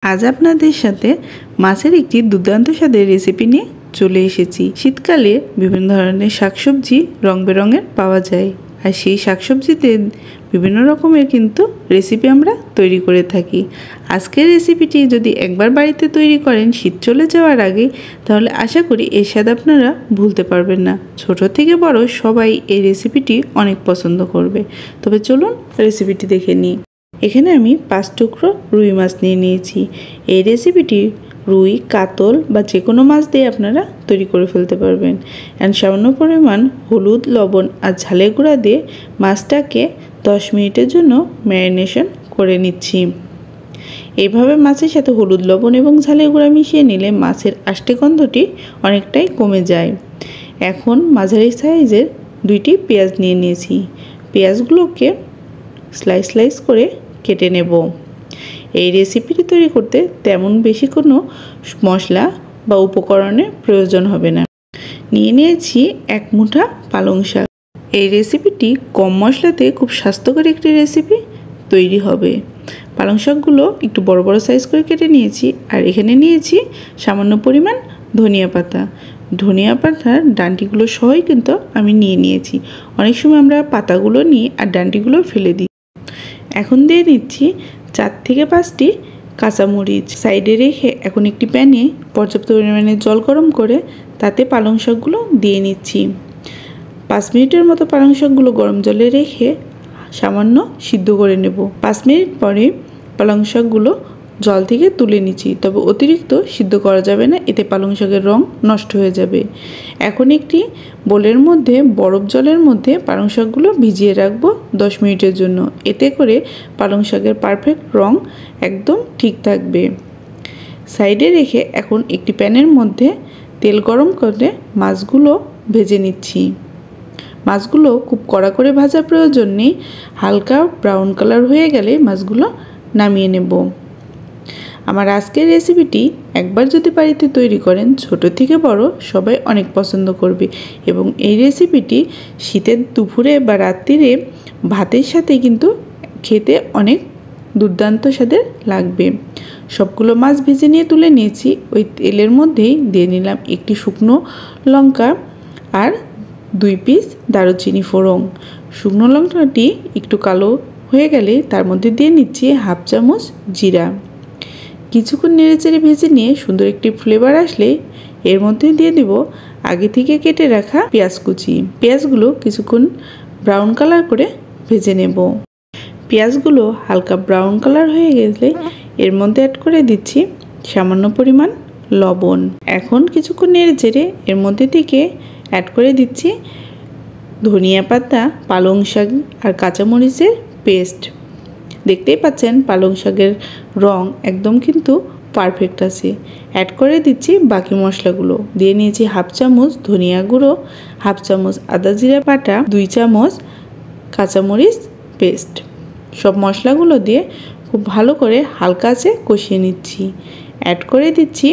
আজ আপনাদের সাথে মাছের একটি দুর্দান্ত স্বাদের রেসিপি নিয়ে চলে এসেছি। শীতকালে বিভিন্ন ধরনের শাকসবজি রং বেরঙের পাওয়া যায়, আর সেই শাকসবজিতে বিভিন্ন রকমের কিন্তু রেসিপি আমরা তৈরি করে থাকি। আজকের রেসিপিটি যদি একবার বাড়িতে তৈরি করেন শীত চলে যাওয়ার আগে, তাহলে আশা করি এর স্বাদ আপনারা ভুলতে পারবেন না। ছোট থেকে বড় সবাই এই রেসিপিটি অনেক পছন্দ করবে। তবে চলুন রেসিপিটি দেখে নিই। এখানে আমি 5 টুকরো রুই মাছ নিয়ে নিয়েছি। এই রেসিপিটি রুই, কাতল বা যে কোনো মাছ দিয়ে আপনারা তৈরি করে ফেলতে পারবেন। অ্যান্ড সামান্য পরিমাণ হলুদ, লবণ আর ঝালের গুঁড়া দিয়ে মাছটাকে 10 মিনিটের জন্য ম্যারিনেশন করে নিচ্ছি। এইভাবে মাছের সাথে হলুদ, লবণ এবং ঝালের গুঁড়া মিশিয়ে নিলে মাছের আষ্টে গন্ধটি অনেকটাই কমে যায়। এখন মাঝারি সাইজের 2টি পেঁয়াজ নিয়ে নিয়েছি। পেঁয়াজগুলোকে স্লাইস করে কেটে নেব। এই রেসিপিটি তৈরি করতে তেমন বেশি কোনো মশলা বা উপকরণের প্রয়োজন হবে না। নিয়ে নিয়েছি 1 মুঠা পালং শাক। এই রেসিপিটি কম মশলাতে খুব স্বাস্থ্যকর একটি রেসিপি তৈরি হবে। পালং শাকগুলো একটু বড় বড় সাইজ করে কেটে নিয়েছি। আর এখানে নিয়েছি সামান্য পরিমাণ ধনিয়া পাতা। ধনিয়া পাতার ডাঁটিগুলো সহই কিন্তু আমি নিয়ে নিয়েছি। অনেক সময় আমরা পাতাগুলো নিয়ে আর ডাঁটিগুলো ফেলে দিই। এখন দিয়ে দিচ্ছি 4 থেকে 5টি কাঁচামরিচ। সাইডে রেখে এখন একটি প্যানে পর্যাপ্ত পরিমাণে জল গরম করে তাতে পালং শাকগুলো দিয়ে নিচ্ছি। 5 মিনিটের মতো পালং শাকগুলো গরম জলে রেখে সামান্য সিদ্ধ করে নেব। 5 মিনিট পরে পালং শাকগুলো জল থেকে তুলে নিচ্ছি। তবে অতিরিক্ত সিদ্ধ করা যাবে না, এতে পালং শাকের রং নষ্ট হয়ে যাবে। এখন একটি বোলের মধ্যে বরফ জলের মধ্যে পালং শাকগুলো ভিজিয়ে রাখবো 10 মিনিটের জন্য। এতে করে পালং শাকের পারফেক্ট রং একদম ঠিক থাকবে। সাইডে রেখে এখন একটি প্যানের মধ্যে তেল গরম করে মাছগুলো ভেজে নিচ্ছি। মাছগুলো খুব কড়া করে ভাজার প্রয়োজন নেই। হালকা ব্রাউন কালার হয়ে গেলে মাছগুলো নামিয়ে নেব। আমার আজকের রেসিপিটি একবার যদি বাড়িতে তৈরি করেন, ছোট থেকে বড় সবাই অনেক পছন্দ করবে। এবং এই রেসিপিটি শীতের দুপুরে বা রাত্রিরে ভাতের সাথে কিন্তু খেতে অনেক দুর্দান্ত স্বাদের লাগবে। সবগুলো মাছ ভেজে নিয়ে তুলে নিয়েছি। ওই তেলের মধ্যেই দিয়ে নিলাম একটি শুকনো লঙ্কা আর 2 পিস দারুচিনি ফোড়ন। শুকনো লঙ্কাটি একটু কালো হয়ে গেলে তার মধ্যে দিয়ে নিচ্ছি 1/2 চামচ জিরা। কিছুক্ষণ নেড়েচেড়ে ভেজে নিয়ে সুন্দর একটি ফ্লেভার আসলে এর মধ্যে দিয়ে দেব আগে থেকে কেটে রাখা পেঁয়াজ কুচি। পেঁয়াজগুলো কিছুক্ষণ ব্রাউন কালার করে ভেজে নেব। পেঁয়াজগুলো হালকা ব্রাউন কালার হয়ে গেলে এর মধ্যে অ্যাড করে দিচ্ছি সামান্য পরিমাণ লবণ। এখন কিছুক্ষণ নেড়েচেড়ে এর মধ্যে থেকে অ্যাড করে দিচ্ছি ধনিয়া পাতা, পালং শাক আর কাঁচামরিচের পেস্ট। দেখতেই পাচ্ছেন পালং শাকের রং একদম কিন্তু পারফেক্ট আছে। অ্যাড করে দিচ্ছি বাকি মশলাগুলো। দিয়ে নিয়েছি 1/2 চামচ ধনিয়া গুঁড়ো, 1/2 চামচ আদা জিরা বাটা, 2 চামচ কাঁচামরিচ পেস্ট। সব মশলাগুলো দিয়ে খুব ভালো করে হালকা আঁচে কষিয়ে নিচ্ছি। অ্যাড করে দিচ্ছি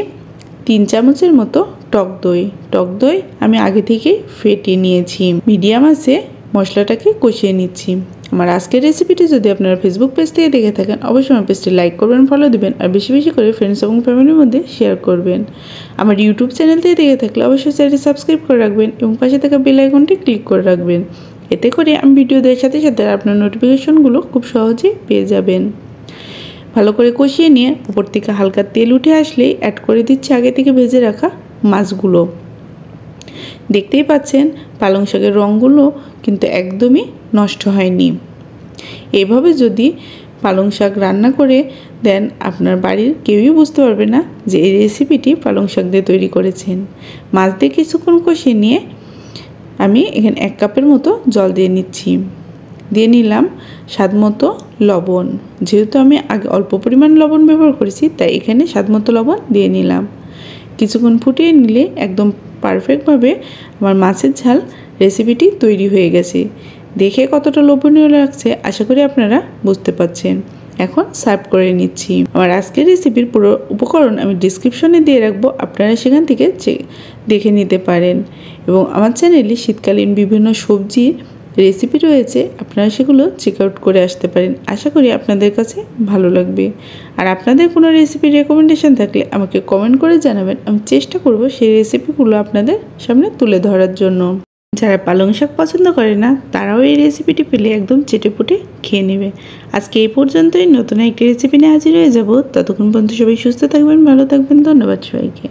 3 চামচের মতো টক দই। টক দই আমি আগে থেকে ফেটিয়ে নিয়েছি। মিডিয়াম আঁচে মশলাটাকে কষিয়ে নিচ্ছি। আমার আজকের রেসিপিটি যদি আপনারা ফেসবুক পেজ থেকে দেখে থাকেন, অবশ্যই আমার পেজটি লাইক করবেন, ফলো দিবেন আর বেশি বেশি করে ফ্রেন্ডস এবং ফ্যামিলির মধ্যে শেয়ার করবেন। আমার ইউটিউব চ্যানেল থেকে দেখে থাকলে অবশ্যই চ্যানেলটি সাবস্ক্রাইব করে রাখবেন এবং পাশে থাকা বেল আইকনটি ক্লিক করে রাখবেন। এতে করে আমি ভিডিও দেওয়ার সাথে সাথে আপনার নোটিফিকেশনগুলো খুব সহজেই পেয়ে যাবেন। ভালো করে কষিয়ে নিয়ে উপর থেকে হালকা তেল উঠে আসলেই অ্যাড করে দিচ্ছি আগে থেকে ভেজে রাখা মাছগুলো। দেখতেই পাচ্ছেন পালং শাকের রঙগুলো কিন্তু একদমই নষ্ট হয়নি। এভাবে যদি পালং শাক রান্না করে দেন, আপনার বাড়ির কেউই বুঝতে পারবে না যে এই রেসিপিটি পালং শাক দিয়ে তৈরি করেছেন। মাছ দিয়ে কিছুক্ষণ কষিয়ে নিয়ে আমি এখানে 1 কাপের মতো জল দিয়ে নিচ্ছি। দিয়ে নিলাম স্বাদ মতো লবণ। যেহেতু আমি আগে অল্প পরিমাণ লবণ ব্যবহার করেছি, তাই এখানে স্বাদ মতো লবণ দিয়ে নিলাম। কিছুক্ষণ ফুটিয়ে নিলে একদম পারফেক্টভাবে আমার মাছের ঝাল রেসিপিটি তৈরি হয়ে গেছে। দেখে কতটা লোভনীয় লাগছে আশা করি আপনারা বুঝতে পারছেন। এখন সার্ভ করে নিচ্ছি। আমার আজকের রেসিপির পুরো উপকরণ আমি ডিসক্রিপশনে দিয়ে রাখবো, আপনারা সেখান থেকে দেখে নিতে পারেন। এবং আমার চ্যানেলে শীতকালীন বিভিন্ন সবজির রেসিপি রয়েছে, আপনারা আপনারা সেগুলো চেক আউট করে আসতে পারেন। আশা করি আপনাদের কাছে ভালো লাগবে। আর আপনাদের কোনো রেসিপি রেকমেন্ডেশন থাকলে আমাকে কমেন্ট করে জানাবেন। আমি চেষ্টা করব সেই রেসিপিগুলো আপনাদের সামনে তুলে ধরার জন্য। যারা পালং শাক পছন্দ করে না তারাও এই রেসিপিটি পেলে একদম চেটেপুটে খেয়ে নেবে। আজকে এই পর্যন্তই। নতুন একটি রেসিপি নিয়ে হাজির হয়ে যাব। ততক্ষণ পর্যন্ত সবাই সুস্থ থাকবেন, ভালো থাকবেন। ধন্যবাদ সবাইকে।